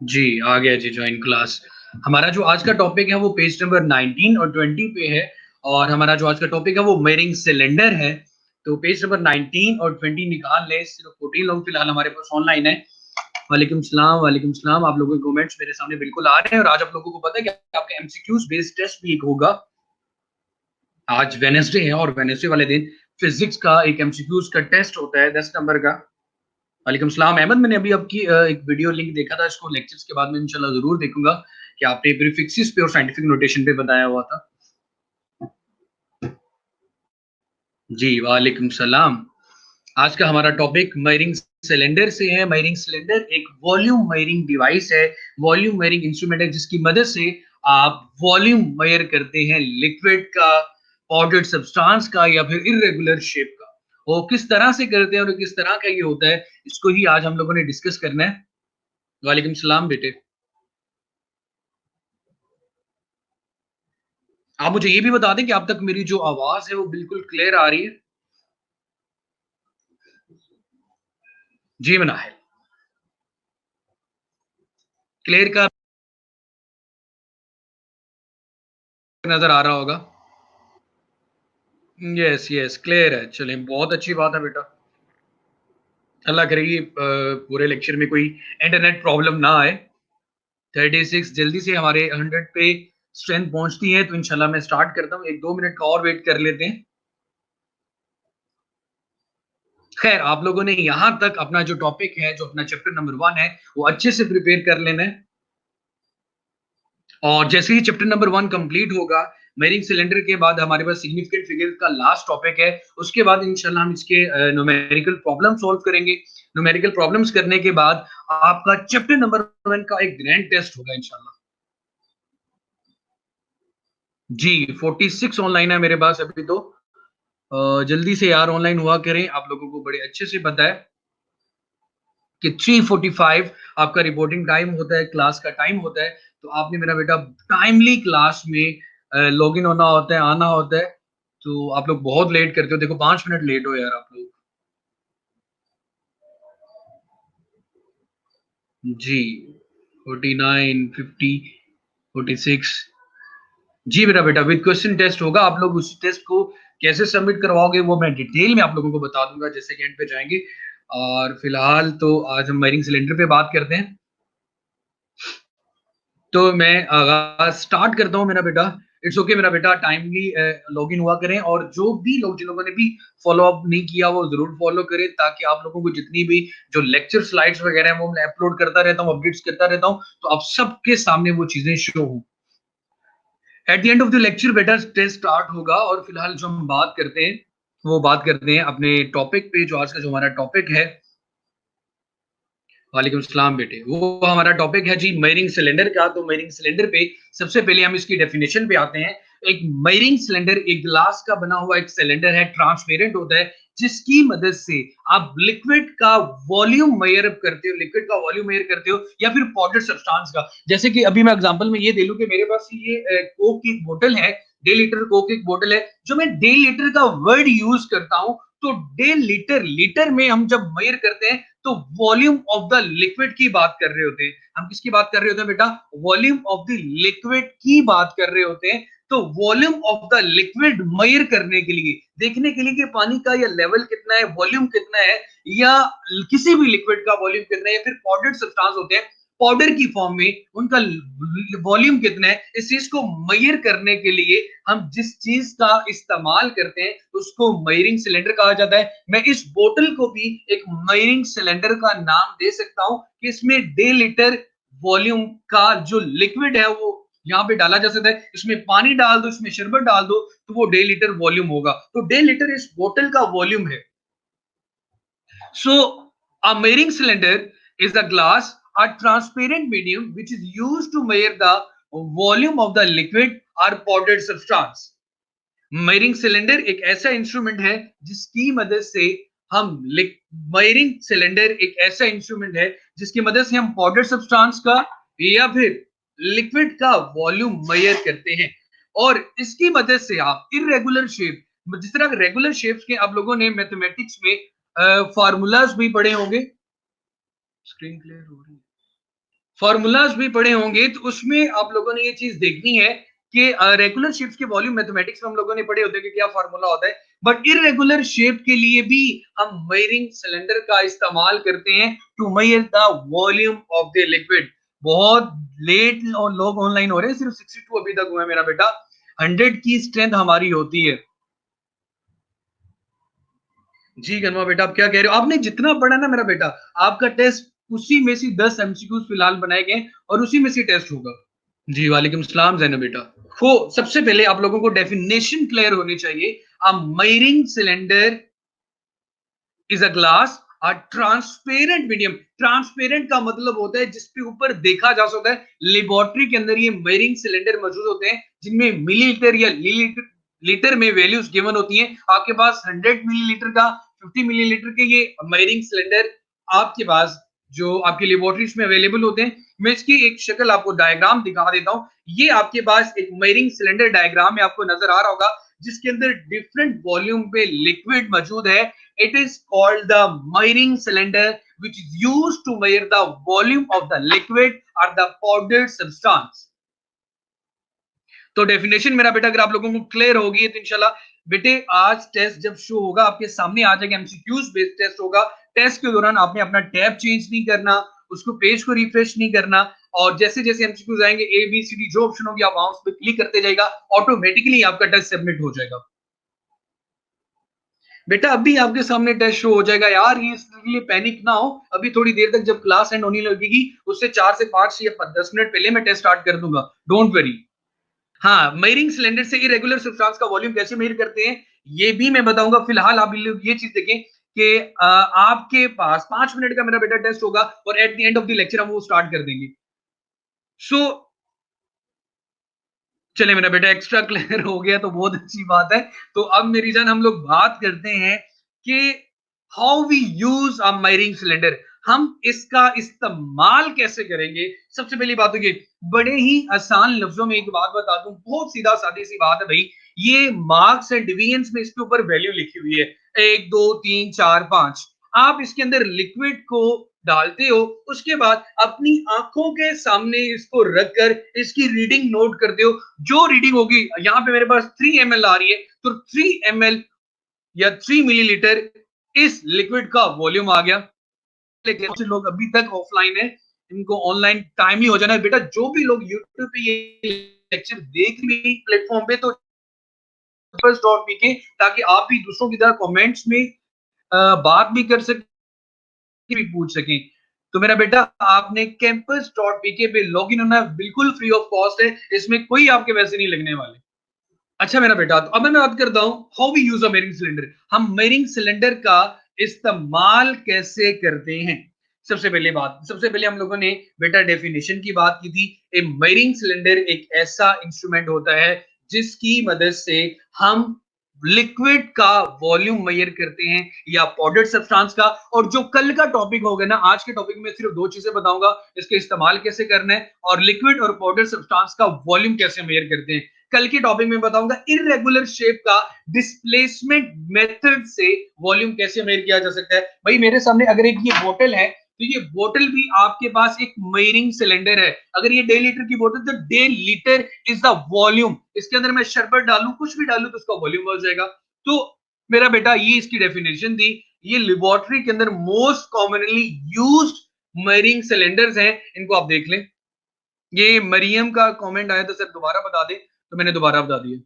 जी आ गया जी join class. हमारा जो आज का टॉपिक है वो पेज नंबर 19 और 20 पे है। और हमारा जो आज का टॉपिक है वो मेरिंग सिलेंडर है। तो पेज नंबर 19 और 20 निकाल ले। सिर्फ 14 लोग फिलहाल हमारे पास ऑनलाइन है। वालेकुम सलाम, वालेकुम सलाम। आप लोगों के कमेंट्स मेरे सामने बिल्कुल आ रहे हैं। और आज आप लोगों को पता है कि आपका एमसीक्यूज बेस्ड टेस्ट भी एक होगा। आज वेनेसडे है और वेनेसडे वाले दिन फिजिक्स का एक एमसीक्यूज का टेस्ट होता है 10 नंबर का। वालेकुम सलाम अहमद, मैंने अभी आपकी एक वीडियो लिंक देखा था। इसको लेक्चर्स के बाद में इंशाल्लाह जरूर देखूंगा कि आपने प्रीफिक्सेस पे और साइंटिफिक नोटेशन पे बताया हुआ था। जी वालेकुम सलाम। आज का हमारा टॉपिक मेयरिंग सिलेंडर से है। मेयरिंग सिलेंडर एक वॉल्यूम मेयरिंग डिवाइस है, वॉल्यूम मेयरिंग इंस्ट्रूमेंट है, जिसकी मदद से आप वॉल्यूम मेयर करते हैं लिक्विड का, पाउडर्ड सब्सटेंस का या फिर इरेगुलर शेप का। वो किस तरह से करते हैं और किस तरह का ये होता है, इसको ही आज हम लोगों ने डिस्कस करना है। वालेकुम सलाम बेटे। आप मुझे ये भी बता दें कि आप तक मेरी जो आवाज है वो बिल्कुल क्लियर आ रही है? जी मनाहिल, क्लियर का नजर आ रहा होगा। यस यस क्लियर है। चलें, बहुत अच्छी बात है बेटा। अल्लाह करे कि पूरे लेक्चर में कोई इंटरनेट प्रॉब्लम ना आए। 36 जल्दी से हमारे 100 पे स्ट्रेंथ पहुंचती है तो इंशाल्लाह मैं स्टार्ट करता हूँ। 1-2 मिनट का और वेट कर लेते हैं। खैर, आप लोगों ने यहां तक अपना जो टॉपिक है, जो अपना चैप्टर नंबर 1 है, वो अच्छे से प्रिपेयर कर लेना है। और जैसे ही चैप्टर नंबर 1 कंप्लीट होगा, मेरिंग सिलेंडर के बाद हमारे पास सिग्निफिकेंट फिगर का लास्ट टॉपिक है। उसके बाद इंशाल्लाह हम इसके न्यूमेरिकल प्रॉब्लम सॉल्व करेंगे। न्यूमेरिकल प्रॉब्लम्स करने के बाद आपका चैप्टर नंबर 1 का एक ग्रैंड टेस्ट होगा इंशाल्लाह। जी 46 ऑनलाइन है मेरे पास अभी तो। जल्दी से यार ऑनलाइन हुआ करें। आप लोगों को बड़े अच्छे से पता है कि 3:45 आपका रिपोर्टिंग टाइम होता है, क्लास का टाइम होता है। तो आपने मेरा बेटा टाइमली क्लास में लॉग इन होना होता है, आना होता है। तो आप लोग बहुत लेट करते हो। देखो 5 मिनट लेट हो यार आप लोग। जी 49, 50, 46। जी मेरा बेटा विद क्वेश्चन टेस्ट होगा। आप लोग उस टेस्ट को कैसे सबमिट करवाओगे वो मैं डिटेल में आप लोगों को बता दूंगा जैसे कि एंड पे जाएंगे। और फिलहाल तो आज हम वायरिंग सिलेंडर पे बात करते हैं। तो मैं आगाज स्टार्ट करता हूँ मेरा बेटा। इट्स ओके मेरा बेटा, टाइमली लॉग इन हुआ करें। और जो भी लोग, जिन लोगों ने भी फॉलो अप नहीं किया वो जरूर फॉलो करें, ताकि आप लोगों को जितनी भी जो लेक्चर स्लाइड्स वगैरह हैं वो मैं अपलोड करता रहता हूँ, अपडेट्स करता रहता हूँ, तो आप सबके सामने वो चीजें शो हों। At the end of the lecture बेटा टेस्ट स्टार्ट होगा। और फिलहाल जो हम बात करते हैं वो बात करते हैं अपने टॉपिक पे। जो आज का जो हमारा टॉपिक है, वालेकुम सलाम बेटे, वो हमारा टॉपिक है जी मेयरिंग सिलेंडर का। तो मेयरिंग सिलेंडर पे सबसे पहले हम इसकी डेफिनेशन पे आते हैं। एक मेयरिंग सिलेंडर एक ग्लास का बना हुआ एक सिलेंडर है, ट्रांसपेरेंट होता है, जिसकी मदद से आप लिक्विड का वॉल्यूम मेयर करते हो, लिक्विड का वॉल्यूम मेयर करते हो, या फिर पाउडर सब्सटेंस का। जैसे कि अभी मैं एग्जांपल में ये दे लूं कि मेरे पास ये कोक की बोतल है, 1.5 लीटर कोक की बोतल है। जो मैं 1.5 लीटर का वर्ड यूज करता हूं, तो 1.5 लीटर, लीटर में हम जब मेयर करते हैं तो वॉल्यूम ऑफ द लिक्विड की बात कर रहे होते हैं। हम किसकी बात कर रहे होते हैं बेटा? वॉल्यूम ऑफ द लिक्विड की बात कर रहे होते हैं। तो volume of the liquid mayor करने के लिए, देखने के लिए कि पानी का या लेवल कितना है, वॉल्यूम कितना है, या किसी भी लिक्विड का वॉल्यूम कितना है, या फिर पाउडर्ड सब्सटेंस होते हैं पाउडर की फॉर्म में, उनका वॉल्यूम कितना है, इस चीज को मेयर करने के लिए हम जिस चीज का इस्तेमाल करते हैं उसको मेयरिंग सिलेंडर कहा जाता है। मैं इस बोतल को भी एक मेयरिंग सिलेंडर का नाम दे सकता हूं कि इसमें 1.5 लीटर वॉल्यूम का जो लिक्विड है वो यहाँ पे डाला जा सकता है। इसमें पानी डाल दो, इसमें शरबत डाल दो, तो वो 1.5 लीटर वॉल्यूम होगा। तो 1.5 लीटर इस बोतल का वॉल्यूम है। So, a measuring cylinder is a glass, a transparent medium which is used to measure the volume of the liquid or powdered substance. मेयरिंग cylinder एक ऐसा इंस्ट्रूमेंट है जिसकी मदद से हम मेयरिंग सिलेंडर एक ऐसा इंस्ट्रूमेंट है जिसकी मदद से हम पाउडर सब्सटेंस का या फिर लिक्विड का वॉल्यूम मेयर करते हैं। और इसकी मदद से आप इरेगुलर शेप, जिस तरह रेगुलर शेप्स के आप लोगों ने मैथमेटिक्स में फार्मूलाज भी पढ़े होंगे। स्क्रीन क्लियर हो रही है? फॉर्मूलाज भी पढ़े होंगे, तो उसमें आप लोगों ने ये चीज देखनी है कि रेगुलर शेप्स के वॉल्यूम मैथमेटिक्स में हम लोगों ने पढ़े होते हैं कि क्या फॉर्मूला होता है, बट इरेगुलर शेप के लिए भी हम मेयरिंग सिलेंडर का इस्तेमाल करते हैं to measure the volume of the liquid. बहुत लेट लोग ऑनलाइन हो रहे हैं, सिर्फ 62 अभी तक हुआ है मेरा बेटा। 100 की स्ट्रेंथ हमारी होती है। जी गनमा बेटा, आप क्या कह रहे हो? आपने जितना पढ़ा ना मेरा बेटा, आपका टेस्ट उसी में से 10 एमसीक्यूज फिलहाल बनाए गए और उसी में से टेस्ट होगा। जी वालेकुम सलाम जैनब बेटा। तो सबसे पहले आप लोगों को डेफिनेशन क्लियर होनी चाहिए। A measuring cylinder is a glass a transparent medium. Transparent का मतलब होता है जिसके ऊपर देखा जा सकता है। लेबोरेटरी के अंदर ये मेयरिंग सिलेंडर मौजूद होते हैं जिनमें मिलीलीटर या लीटर में वैल्यूज गिवन होती हैं। आपके पास 100 मिलीलीटर का, 50 मिलीलीटर के ये मेयरिंग सिलेंडर आपके पास जो आपकी लेबोरेटरीज में अवेलेबल होते हैं। मैं इसकी एक शक्ल आपको डायग्राम दिखा देता हूं। ये आपके पास एक मेयरिंग सिलेंडर डायग्राम में आपको नजर आ रहा होगा जिसके अंदर डिफरेंट वॉल्यूम पे लिक्विड मौजूद है। It is called the measuring cylinder, which is used to measure the volume of the liquid or the powdered substance. तो डेफिनेशन मेरा बेटा अगर आप लोगों को क्लियर होगी तो इंशाल्लाह बेटे आज टेस्ट जब शो होगा आपके सामने आ जाएगा। एमसीक्यूज बेस्ड टेस्ट होगा। टेस्ट के दौरान आपने अपना टैब चेंज नहीं करना, उसको पेज को रिफ्रेश नहीं करना, और जैसे जैसे एमसीक्यूज आएंगे ए बी सी डी जो ऑप्शन होगी आप वहां उस पर क्लिक करते जाएगा, ऑटोमेटिकली आपका टेस्ट सबमिट हो जाएगा। बेटा अभी आपके सामने टेस्ट शो हो जाएगा यार, ये इसके लिए पैनिक ना हो। अभी थोड़ी देर तक जब क्लास एंड होने लगेगी उससे 4 से 5 या 10 मिनट पहले मैं टेस्ट स्टार्ट कर दूंगा, डोंट वरी। हाँ, मेयरिंग सिलेंडर से इरेगुलर सब्सटेंस का वॉल्यूम कैसे मेजर करते हैं ये भी मैं बताऊंगा। फिलहाल आप ये चीज देखें कि आपके पास 5 मिनट का मेरा बेटा टेस्ट होगा और at the end of the lecture हम वो स्टार्ट कर देंगे। सो चले मेरा बेटा एक्स्ट्रा क्लियर हो गया तो बहुत अच्छी बात है। तो अब मेरी जान हम लोग बात करते हैं कि how we use a measuring cylinder. हम इसका इस्तेमाल कैसे करेंगे। सबसे पहली बात तो ये बड़े ही आसान लफ्जों में एक बात बता दूं, बहुत सीधा सादी सी बात है भाई। ये मार्क्स एंड डिवीजन्स में इसके ऊपर वैल्यू लिखी हुई है, 1 2 3 4 5। आप इसके अंदर लिक्विड को डालते हो, उसके बाद अपनी आंखों के सामने इसको रखकर इसकी रीडिंग नोट करते हो। जो रीडिंग होगी यहाँ पे मेरे पास 3 ml आ रही है, तो 3 ml या 3 मिलीलीटर इस लिक्विड का वॉल्यूम आ गया। लेकिन कुछ लोग अभी तक ऑफलाइन है, इनको ऑनलाइन टाइम ही हो जाना है। बेटा जो भी लोग यूट्यूब पे ये लेक्चर देख रहे प्लेटफॉर्म पे, तो pk, ताकि आप भी दूसरों की तरह कमेंट्स में बात भी कर सकें, भी पूछ सकें। तो मेरा बेटा आपने campus.pk पे लॉगिन होना है, बिल्कुल फ्री ऑफ कॉस्ट है, इसमें कोई आपके पैसे नहीं लगने वाले। अच्छा मेरा बेटा, तो अब मैं बात करता हूं how we use a measuring cylinder. हम मेयरिंग सिलेंडर का इस्तेमाल कैसे करते हैं। सबसे पहले हम लोगों ने बेटा डेफिनेशन की बात की थी। ए मेयरिंग सिलेंडर एक ऐसा इंस्ट्रूमेंट होता है जिसकी मदद से हम लिक्विड का वॉल्यूम मेजर करते हैं या पाउडर्ड सब्सटेंस का। और जो कल का टॉपिक होगा ना, आज के टॉपिक में सिर्फ 2 चीजें बताऊंगा, इसके इस्तेमाल कैसे करना है और लिक्विड और पाउडर्ड सब्सटेंस का वॉल्यूम कैसे मेजर करते हैं। कल के टॉपिक में बताऊंगा इरेगुलर शेप का डिस्प्लेसमेंट मेथड से वॉल्यूम कैसे मेजर किया जा सकता है। भाई मेरे सामने अगर एक ये बोतल है, तो ये बोतल भी आपके पास एक मेयरिंग सिलेंडर है। अगर ये 1.5 लीटर की बोतल, तो 1.5 लीटर इज द वॉल्यूम। इसके अंदर मैं शरबत डालूं, कुछ भी डालूं, तो उसका वॉल्यूम हो जाएगा। तो मेरा बेटा ये इसकी डेफिनेशन थी। ये लेबोरेटरी के अंदर मोस्ट कॉमनली यूज्ड मेयरिंग सिलेंडर्स हैं, इनको आप देख लें। ये मरियम का कमेंट आया था सर दोबारा बता दे, तो मैंने दोबारा बता दिया।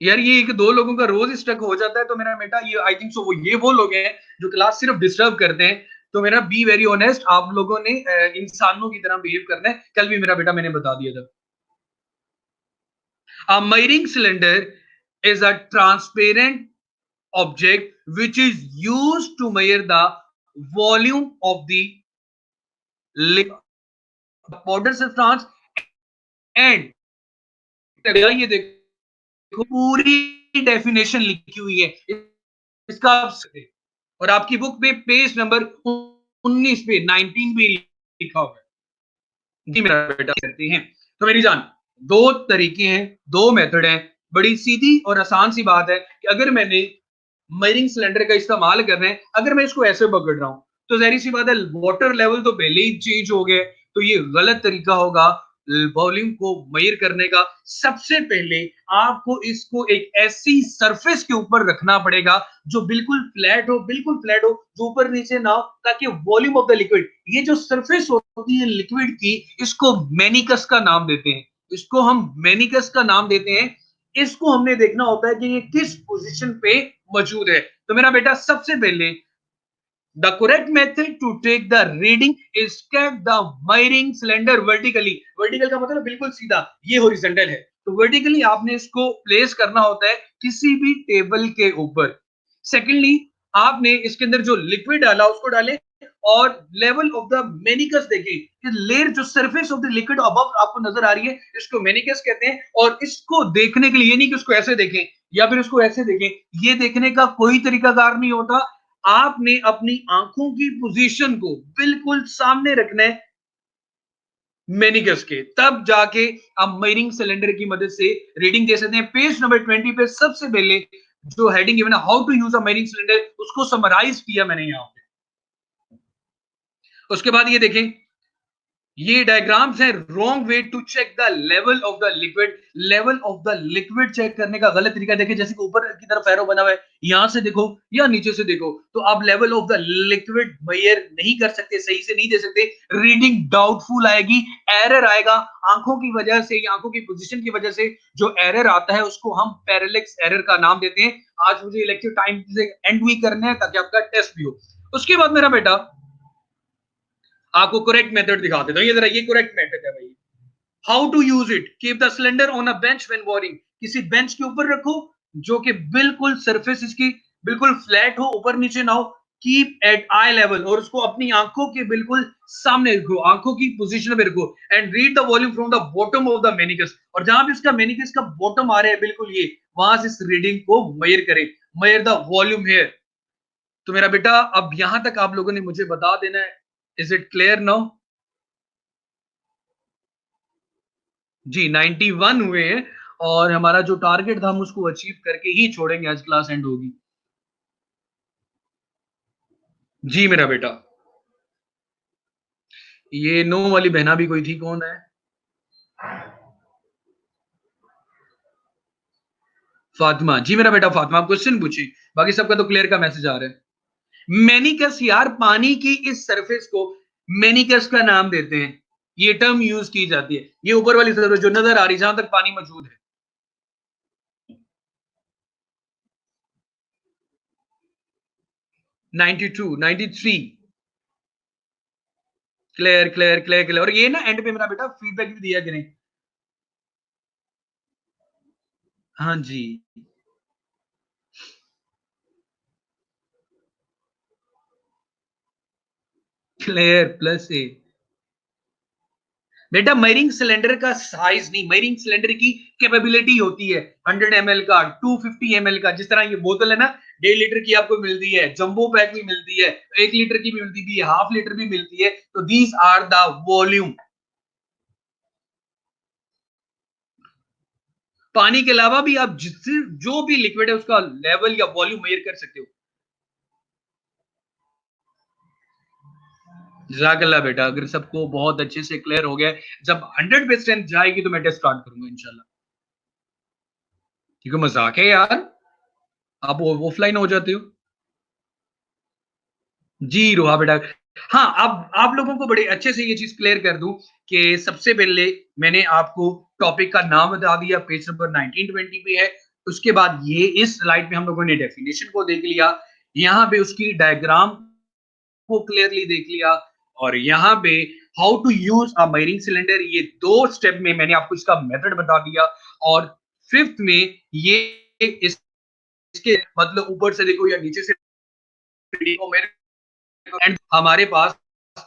यार ये एक दो लोगों का रोज स्टक हो जाता है, तो मेरा बेटा ये आई थिंक सो वो लोग हैं जो क्लास सिर्फ डिस्टर्ब करते हैं। तो मेरा बी वेरी ऑनेस्ट, आप लोगों ने इंसानों की तरह बिहेव करना है। कल भी मेरा बेटा मैंने बता दिया था। A miring cylinder is a transparent object which is used to measure the volume of the powder substance and ये देखो पूरी डेफिनेशन लिखी हुई है इसका। और आपकी बुक पे पेज नंबर 19 पे 19 पे लिखा हुआ है। जी मेरा बेटा करते हैं। तो मेरी जान, दो तरीके हैं, दो मेथड हैं। बड़ी सीधी और आसान सी बात है कि अगर मैंने मेयरिंग सिलेंडर का इस्तेमाल कर रहे हैं, अगर मैं इसको ऐसे पकड़ रहा हूं, तो जहरी सी बात है वाटर लेवल तो पहले ही चेंज हो गया, तो ये गलत तरीका होगा वॉल्यूम को मेजर करने का। सबसे पहले आपको इसको एक ऐसी सरफेस के ऊपर रखना पड़ेगा जो बिल्कुल फ्लैट हो, बिल्कुल फ्लैट हो, जो ऊपर नीचे ना हो, ताकि वॉल्यूम ऑफ द लिक्विड, ये जो सरफेस होती है लिक्विड की, इसको मेनिकस का नाम देते हैं, इसको हम मेनिकस का नाम देते हैं। इसको हमने देखना होता है कि ये किस पोजीशन पे मौजूद है। तो मेरा बेटा सबसे पहले the correct method to take the reading is keep the miring cylinder vertically। vertical का मतलब बिल्कुल सीधा, ये horizontal है, तो vertically आपने इसको प्लेस करना होता है किसी भी टेबल के ऊपर। सेकेंडली आपने इसके अंदर जो लिक्विड डाला उसको डाले, और लेवल ऑफ द मेनिकस देखिए, लेयर जो surface of the liquid above आपको नजर आ रही है, इसको मेनिकस कहते हैं। और इसको देखने के लिए, ये नहीं कि उसको ऐसे देखें या फिर उसको ऐसे देखें, ये देखने का कोई तरीकाकार नहीं होता। आपने अपनी आंखों की पोजीशन को बिल्कुल सामने रखना है मेनिकस के, तब जाके आप मेयरिंग सिलेंडर की मदद से रीडिंग दे सकते हैं। पेज नंबर 20 पे सबसे पहले जो हेडिंग गिवन है how to use a measuring cylinder, उसको समराइज किया मैंने यहां पे। उसके बाद ये देखें, ये डायग्राम्स है wrong way to check the level of the liquid. Level of the liquid check करने का गलत तरीका देखिए, जैसे कि ऊपर की तरफ एरो बना हुआ है, यहां से देखो या नीचे से देखो, तो आप level of the liquid measure नहीं कर सकते, सही से नहीं दे सकते, रीडिंग डाउटफुल आएगी, एरर आएगा। आंखों की वजह से या आंखों की पोजीशन की वजह से जो एरर आता है उसको हम पैरेलैक्स एरर का नाम देते हैं। आज मुझे इलेक्टिव टाइम से एंड भी करने हैं ताकि आपका टेस्ट भी हो। उसके बाद मेरा बेटा आपको करेक्ट मेथड दिखा देता हूं, ये जरा, ये करेक्ट मेथड है भाई। How to use it, keep the cylinder on a bench when pouring. किसी बेंच के ऊपर रखो जो कि बिल्कुल सरफेस इसकी बिल्कुल फ्लैट हो, ऊपर नीचे ना हो। कीप एट आई लेवल, और उसको अपनी आंखों के बिल्कुल सामने रखो, आंखों की पोजीशन में रखो। And read the volume from the bottom of the meniscus, और जहां भी इसका मेनिकस का बॉटम आ रहा है बिल्कुल ये, वहां से इस रीडिंग को मेजर करें, मेजर द वॉल्यूम हियर। तो मेरा बेटा अब यहां तक आप लोगों ने मुझे बता देना है। Is it clear now? जी 91 हुए हैं, और हमारा जो टारगेट था हम उसको अचीव करके ही छोड़ेंगे, आज क्लास एंड होगी। जी मेरा बेटा, ये नो वाली बहना भी कोई थी, कौन है? फातिमा। जी मेरा बेटा फातिमा, आप क्वेश्चन पूछिए, बाकी सबका तो क्लियर का मैसेज आ रहा है। मेनिकस, यार पानी की इस सरफेस को मेनिकस का नाम देते हैं, ये टर्म यूज की जाती है। ये ऊपर वाली सरफेस जो नजर आ रही है जहां तक पानी मौजूद है। 92, 93। Clear clear clear clear. और ये ना एंड पे मेरा बेटा फीडबैक भी दिया करें। हाँ जी, क्लियर प्लस ए। बेटा मेयरिंग सिलेंडर का साइज नहीं, मेयरिंग सिलेंडर की कैपेबिलिटी होती है। 100 ml का, 250 ml का, जिस तरह ये बोतल है ना, 1.5 लीटर की आपको मिलती है, जंबो पैक भी मिलती है, 1 लीटर की भी मिलती भी है, हाफ लीटर भी मिलती है। तो दीज आर द वॉल्यूम। पानी के अलावा भी आप जिससे जो भी लिक्विड है उसका लेवल या वॉल्यूम मेजर कर सकते हो। जजाकल्ला बेटा, अगर सबको बहुत अच्छे से क्लियर हो गया, जब 100% जाएगी तो मैं टेस्ट स्टार्ट करूंगा इंशाल्लाह। क्योंकि मजाक है यार, आप ऑफलाइन हो जाते हो। जी रोहा बेटा। हाँ, अब आप लोगों को बड़े अच्छे से ये चीज क्लियर कर दूं कि सबसे पहले मैंने आपको टॉपिक का नाम बता दिया, पेज नंबर 1920 पे है। उसके बाद ये इस स्लाइड में हम लोगों ने डेफिनेशन को देख लिया, यहाँ पे उसकी डायग्राम को क्लियरली देख लिया, और यहाँ पे how to use a measuring cylinder, ये 2 स्टेप में मैंने आपको इसका मेथड बता दिया। और फिफ्थ में ये इसके मतलब ऊपर से देखो या नीचे से देखो, and हमारे पास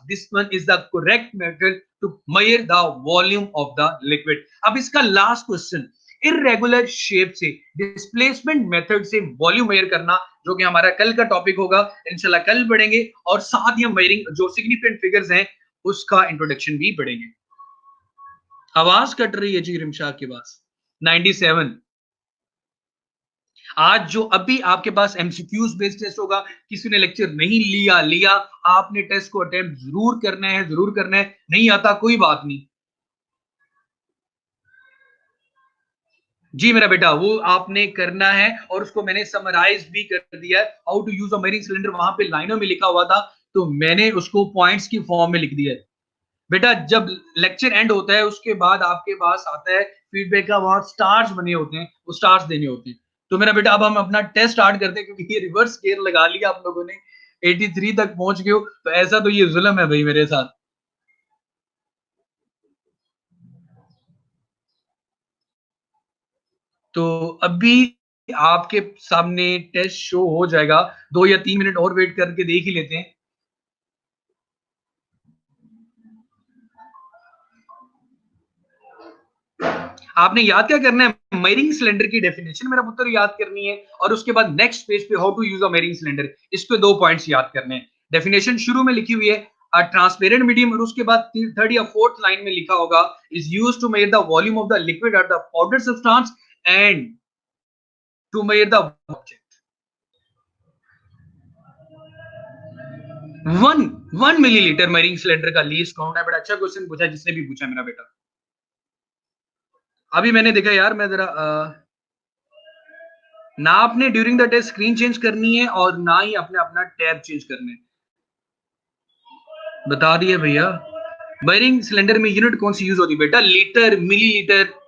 this one is the correct method to measure the volume of the liquid। अब इसका लास्ट क्वेश्चन, इरेगुलर शेप से डिस्प्लेसमेंट मेथड से वॉल्यूम मेजर करना, जो कि हमारा कल का टॉपिक होगा, इंशाल्लाह कल पढ़ेंगे। और साथ ही हम मेजरिंग जो सिग्निफिकेंट फिगर्स हैं उसका इंट्रोडक्शन भी पढ़ेंगे। आवाज कट रही है जी रिमशाह के पास। 97। आज जो अभी आपके पास एमसीक्यूज बेस्ड टेस्ट होगा, किसी ने लेक्चर नहीं लिया लिया, आपने टेस्ट को अटेम्प्ट जरूर करना है, जरूर करना है। नहीं आता कोई बात नहीं। जी मेरा बेटा, वो आपने करना है और उसको मैंने समराइज भी कर दिया है। How to use a measuring cylinder वहां पे लाइनों में लिखा हुआ था, तो मैंने उसको पॉइंट्स की फॉर्म में लिख दिया है। बेटा जब लेक्चर एंड होता है उसके बाद आपके पास आता है फीडबैक का, वहां स्टार्स बने होते हैं, वो स्टार्स देने होते हैं। तो मेरा बेटा अब हम अपना टेस्ट स्टार्ट करते हैं, क्योंकि ये रिवर्स गेयर लगा लिया आप लोगों ने, 83 तक पहुंच गए हो, तो ऐसा तो ये जुल्म है भाई मेरे साथ। तो अभी आपके सामने टेस्ट शो हो जाएगा, 2 या 3 मिनट और वेट करके देख ही लेते हैं। आपने याद क्या करना है, मेरिंग सिलेंडर की डेफिनेशन मेरा पुत्र याद करनी है, और उसके बाद नेक्स्ट पेज पे how to use a measuring cylinder, इस पे 2 पॉइंट्स याद करने हैं। डेफिनेशन शुरू में लिखी हुई है अ ट्रांसपेरेंट मीडियम, और उसके बाद थर्ड या फोर्थ लाइन में लिखा होगा is use to measure the volume of the liquid at the powder substance and to measure the object. 1 1 millilitre measuring cylinder का लीस्ट काउंट है। बड़ा अच्छा क्वेश्चन पूछा जिसने भी पूछा मेरा बेटा। अभी मैंने देखा यार, मैं जरा ना आपने during the test screen change करनी है और ना ही अपने अपना टैब चेंज करने। बता दिए भैया। वायरिंग सिलेंडर में यूनिट कौन सी यूज होती है बेटा, लीटर, मिलीलीटर।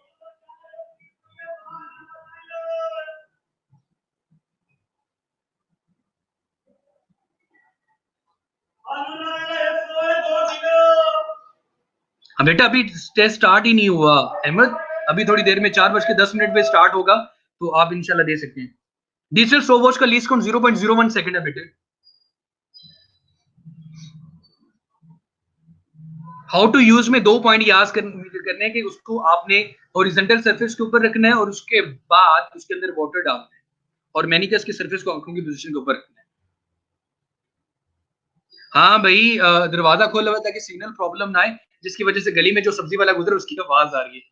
हाँ बेटा, अभी टेस्ट स्टार्ट ही नहीं हुआ अहमद, अभी थोड़ी देर में 4:10 पे स्टार्ट होगा, तो आप इंशाल्लाह दे सकते हैं। डिजिटल स्टॉप वॉच का लीस्ट काउंट 0.01 सेकंड है बेटे। हाउ टू यूज में 2 पॉइंट याद करने हैं कि उसको आपने हॉरिजॉन्टल सरफेस के ऊपर रखना है और उसके बाद उसके अंदर वाटर डालना है, और मैनिकस की सरफेस को आंखों की पोजीशन के ऊपर रखना है। हाँ भाई, दरवाजा खोला हुआ ताकि सिग्नल प्रॉब्लम ना आए, जिसकी वजह से गली में जो सब्जी वाला गुजरे उसकी आवाज आ रही है।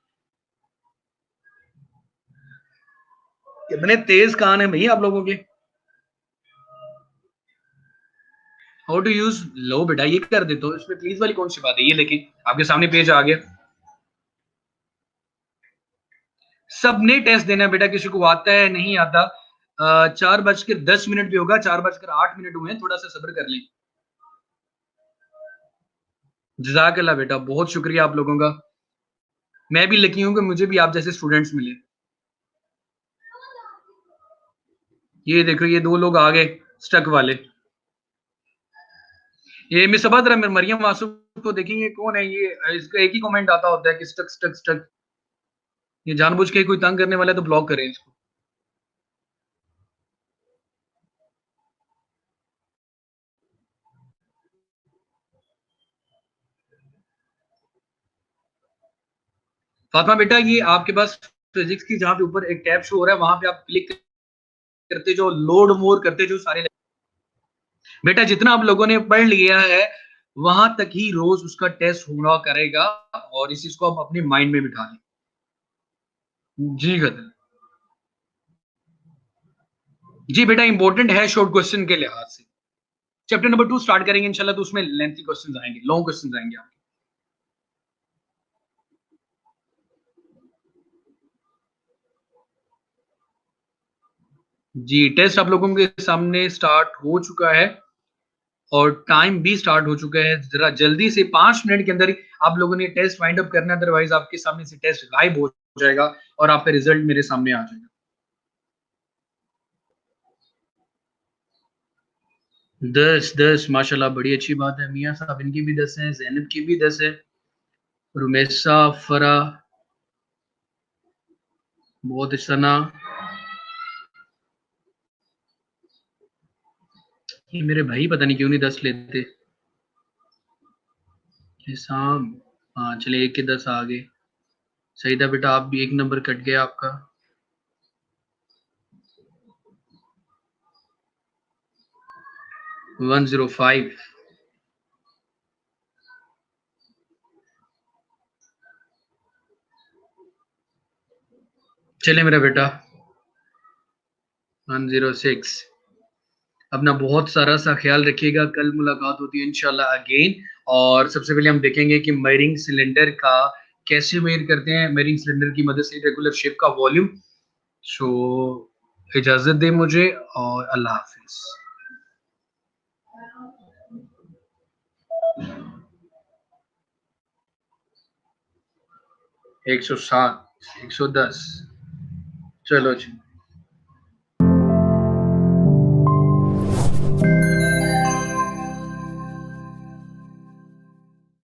कितने तेज कान है भैया आप लोगों के। हाउ टू यूज, लो बेटा ये कर देते हो, इसमें प्लीज वाली कौन सी बात है, ये लेके आपके सामने पेज आ गया। सबने टेस्ट देना है बेटा, किसी को आता है नहीं आता। 4:10 पे होगा, 4:08 हुए हैं, थोड़ा सा सब्र कर लें। जजाकल्ला बेटा, बहुत शुक्रिया आप लोगों का। मैं भी लकी हूं कि मुझे भी आप जैसे स्टूडेंट्स मिले। ये देखो ये 2 लोग आ गए स्टक वाले। ये मिस अबा मरियम मासूम को देखेंगे कौन है ये, इसका एक ही कमेंट आता होता है कि स्टक स्टक स्टक। ये जानबूझ के कोई तंग करने वाला है तो ब्लॉक करें इसको। फातिमा बेटा, ये आपके पास फिजिक्स की जहां पे ऊपर एक टैब शो हो रहा है, वहां पे आप क्लिक करते जो लोड मोर करते जो सारे, बेटा जितना आप लोगों ने पढ़ लिया है वहां तक ही रोज उसका टेस्ट हुआ करेगा, और इस चीज को आप अपने माइंड में बिठा लें। जी गदर। जी बेटा, इंपॉर्टेंट है शॉर्ट क्वेश्चन के लिहाज से। चैप्टर नंबर 2 स्टार्ट करेंगे इंशाल्लाह, तो उसमें लेंथी क्वेश्चंस आएंगे, लॉन्ग क्वेश्चंस आएंगे आपके। जी टेस्ट आप लोगों के सामने स्टार्ट हो चुका है, और टाइम भी स्टार्ट हो चुका है। जरा जल्दी से 5 मिनट के अंदर ही आप लोगों ने टेस्ट फाइंड अप करना है, अदरवाइज आपके सामने से टेस्ट गायब हो जाएगा और आपका रिजल्ट मेरे सामने आ जाएगा। 10 10 माशाल्लाह, बड़ी अच्छी बात है। मियाँ साहब इनकी भी 10 है, जैनब की भी 10 है, रुमेसा, फरा, बहुत सना। ये मेरे भाई पता नहीं क्यों नहीं 10 लेते। हिसाम, हाँ चले, 1 के 10 आ गए। सही था बेटा, आप भी 1 नंबर कट गया आपका। 105। चले मेरा बेटा, 106। अपना बहुत सारा सा ख्याल रखिएगा, कल मुलाकात होती है इंशाल्लाह अगेन। और सबसे पहले हम देखेंगे कि मेयरिंग सिलेंडर का कैसे मेयर करते हैं, मेयरिंग सिलेंडर की मदद से रेगुलर शिप का वॉल्यूम। सो इजाजत दे मुझे और अल्लाह हाफिज। 107, 110। चलो जी।